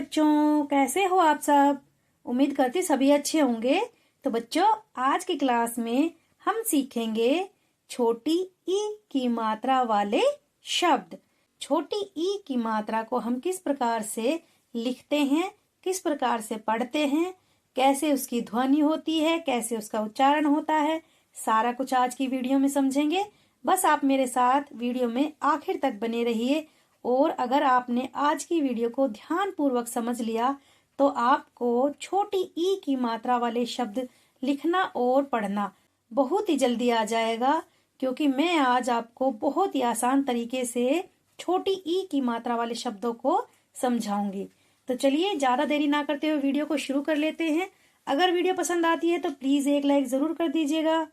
बच्चों, कैसे हो आप सब। उम्मीद करती सभी अच्छे होंगे। तो बच्चों, आज की क्लास में हम सीखेंगे छोटी ई की मात्रा वाले शब्द। छोटी ई की मात्रा को हम किस प्रकार से लिखते हैं, किस प्रकार से पढ़ते हैं, कैसे उसकी ध्वनि होती है, कैसे उसका उच्चारण होता है, सारा कुछ आज की वीडियो में समझेंगे। बस आप मेरे साथ वीडियो में आखिर तक बने रहिए। और अगर आपने आज की वीडियो को ध्यान पूर्वक समझ लिया तो आपको छोटी ई की मात्रा वाले शब्द लिखना और पढ़ना बहुत ही जल्दी आ जाएगा, क्योंकि मैं आज आपको बहुत ही आसान तरीके से छोटी ई की मात्रा वाले शब्दों को समझाऊंगी। तो चलिए ज्यादा देरी ना करते हुए वीडियो को शुरू कर लेते हैं। अगर वीडियो पसंद आती है तो प्लीज एक लाइक जरूर कर दीजिएगा,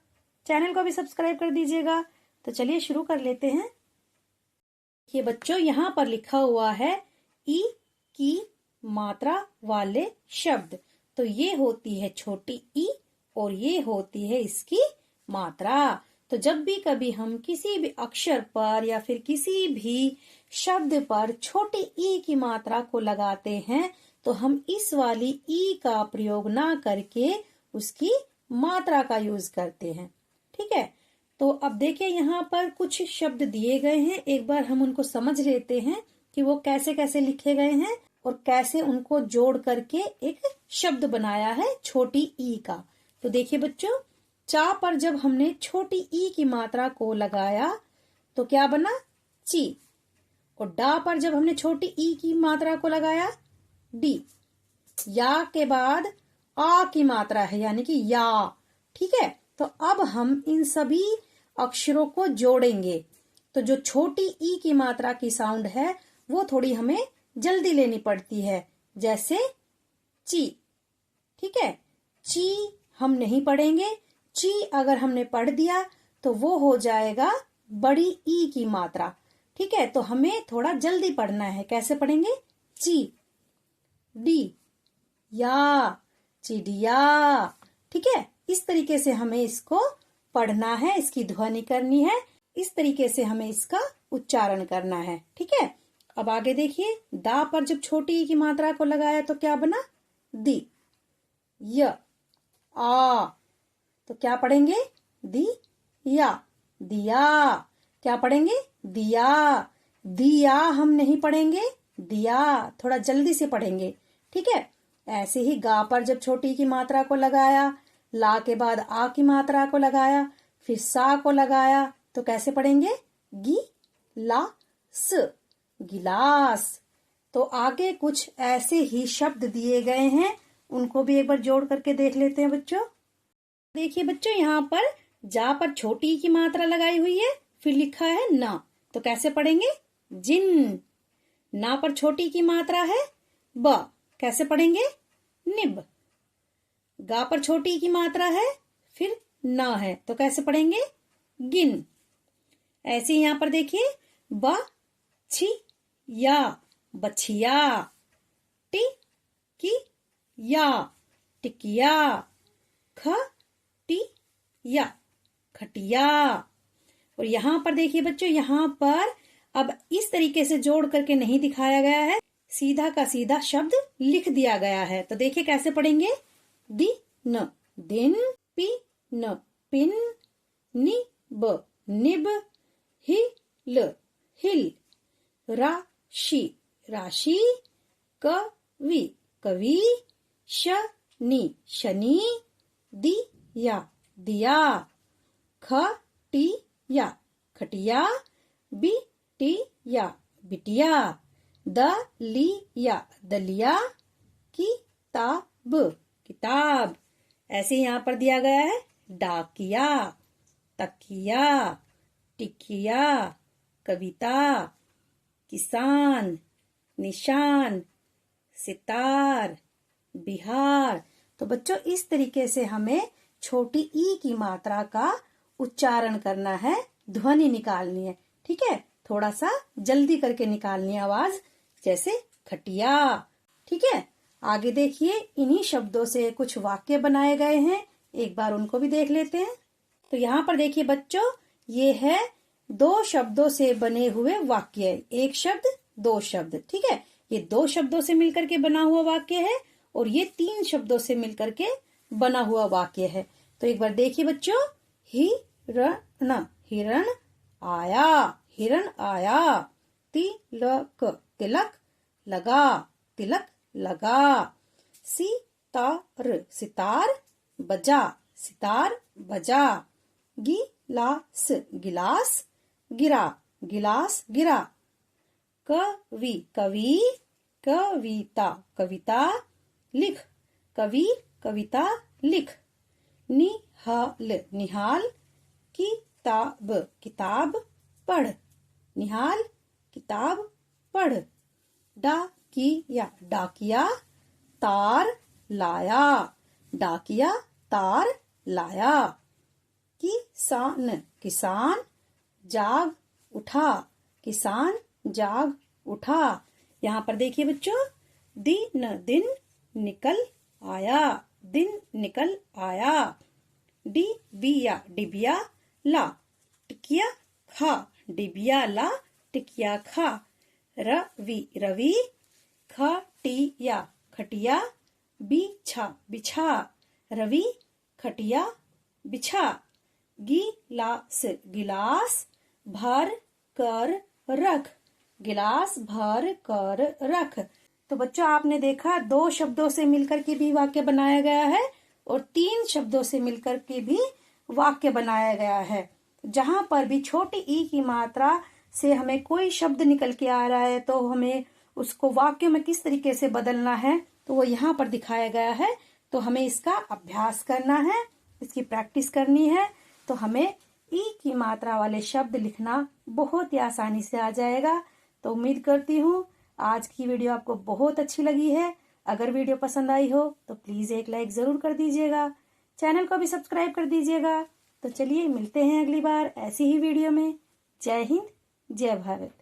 चैनल को भी सब्सक्राइब कर दीजिएगा। तो चलिए शुरू कर लेते हैं। ये बच्चों, यहाँ पर लिखा हुआ है ई की मात्रा वाले शब्द। तो ये होती है छोटी ई और ये होती है इसकी मात्रा। तो जब भी कभी हम किसी भी अक्षर पर या फिर किसी भी शब्द पर छोटी ई की मात्रा को लगाते हैं तो हम इस वाली ई का प्रयोग ना करके उसकी मात्रा का यूज करते हैं। ठीक है। तो अब देखिए, यहाँ पर कुछ शब्द दिए गए हैं। एक बार हम उनको समझ लेते हैं कि वो कैसे कैसे लिखे गए हैं और कैसे उनको जोड़ करके एक शब्द बनाया है छोटी ई का। तो देखिए बच्चों, चा पर जब हमने छोटी ई की मात्रा को लगाया तो क्या बना? ची। और डा पर जब हमने छोटी ई की मात्रा को लगाया, डी। या के बाद आ की मात्रा है, यानी कि या। ठीक है। तो अब हम इन सभी अक्षरों को जोड़ेंगे। तो जो छोटी ई की मात्रा की साउंड है वो थोड़ी हमें जल्दी लेनी पड़ती है, जैसे ची। ठीक है। ची हम नहीं पढ़ेंगे। ची अगर हमने पढ़ दिया तो वो हो जाएगा बड़ी ई की मात्रा। ठीक है। तो हमें थोड़ा जल्दी पढ़ना है। कैसे पढ़ेंगे? ची, डी, या, चिड़िया। ठीक है। इस तरीके से हमें इसको पढ़ना है, इसकी ध्वनि करनी है, इस तरीके से हमें इसका उच्चारण करना है। ठीक है। अब आगे देखिए, दा पर जब छोटी ई की मात्रा को लगाया तो क्या बना? दी। य, आ। तो क्या पढ़ेंगे? दी या, दिया। क्या पढ़ेंगे? दिया। दिया हम नहीं पढ़ेंगे, दिया थोड़ा जल्दी से पढ़ेंगे। ठीक है। ऐसे ही गा पर जब छोटी की मात्रा को लगाया, ला के बाद आ की मात्रा को लगाया, फिर सा को लगाया, तो कैसे पढ़ेंगे? गी, ला, स, गिलास। तो आगे कुछ ऐसे ही शब्द दिए गए हैं, उनको भी एक बार जोड़ करके देख लेते हैं बच्चों। देखिए बच्चों, यहाँ पर जा पर छोटी की मात्रा लगाई हुई है, फिर लिखा है ना। तो कैसे पढ़ेंगे? जिन। ना पर छोटी की मात्रा है, ब। कैसे पढ़ेंगे? निब। गा पर छोटी की मात्रा है, फिर ना है, तो कैसे पढ़ेंगे? गिन। ऐसे यहाँ पर देखिए, ब, छी, या, बछिया। टी, की, या, टिकिया। ख, टी, या, खटिया। और यहाँ पर देखिए बच्चों, यहाँ पर अब इस तरीके से जोड़ करके नहीं दिखाया गया है, सीधा का सीधा शब्द लिख दिया गया है। तो देखिए कैसे पढ़ेंगे? दी न, दिन। पी न, पिन। नि ब, निब। हि ल, हिल। राशि, राशि। कवि, कवि। शनि, शनि। दिया, दिया। खटिया, खटिया। बिटिया, बिटिया। दलिया, दलिया। किताब, किताब। ऐसे यहाँ पर दिया गया है, डाकिया, तकिया, टिकिया, कविता, किसान, निशान, सितार, बिहार। तो बच्चों, इस तरीके से हमें छोटी ई की मात्रा का उच्चारण करना है, ध्वनि निकालनी है। ठीक है। थोड़ा सा जल्दी करके निकालनी है आवाज, जैसे खटिया। ठीक है। आगे देखिए, इन्हीं शब्दों से कुछ वाक्य बनाए गए हैं, एक बार उनको भी देख लेते हैं। तो यहाँ पर देखिए बच्चों, ये है दो शब्दों से बने हुए वाक्य। एक शब्द, दो शब्द। ठीक है। ये 2 शब्दों से मिलकर के बना हुआ वाक्य है और ये 3 शब्दों से मिलकर के बना हुआ वाक्य है। तो एक बार देखिए बच्चों, हिरण, हिरण आया, हिरण आया। तिलक, तिलक लगा, तिलक लगा। सितार, सितार बजा, सितार बजा। गिलास, गिलास गिरा, गिलास गिरा। कवि, कवि कविता, कविता लिख, कवि कविता लिख। निहाल, निहाल किताब, किताब पढ़, निहाल किताब पढ़। डाकिया, डाकिया तार लाया, डाकिया तार लाया। किसान, किसान जाग उठा, किसान जाग उठा। यहाँ पर देखिए बच्चों, दिन, दिन निकल आया, दिन निकल आया। डिबिया, डिबिया ला टिकिया खा, डिबिया ला टिकिया खा। रवि, रवि खटिया, खटिया बिछा, बिछा। रवि खटिया बिछा। गिलास, गिलास भर कर रख, गिलास भर कर रख। तो बच्चों आपने देखा 2 शब्दों से मिलकर के भी वाक्य बनाया गया है और 3 शब्दों से मिलकर के भी वाक्य बनाया गया है। जहां पर भी छोटी ई की मात्रा से हमें कोई शब्द निकल के आ रहा है तो हमें उसको वाक्य में किस तरीके से बदलना है तो वो यहाँ पर दिखाया गया है। तो हमें इसका अभ्यास करना है, इसकी प्रैक्टिस करनी है, तो हमें ई की मात्रा वाले शब्द लिखना बहुत ही आसानी से आ जाएगा। तो उम्मीद करती हूँ आज की वीडियो आपको बहुत अच्छी लगी है। अगर वीडियो पसंद आई हो तो प्लीज एक लाइक जरूर कर दीजिएगा, चैनल को भी सब्सक्राइब कर दीजिएगा। तो चलिए मिलते हैं अगली बार ऐसी ही वीडियो में। जय हिंद, जय भारत।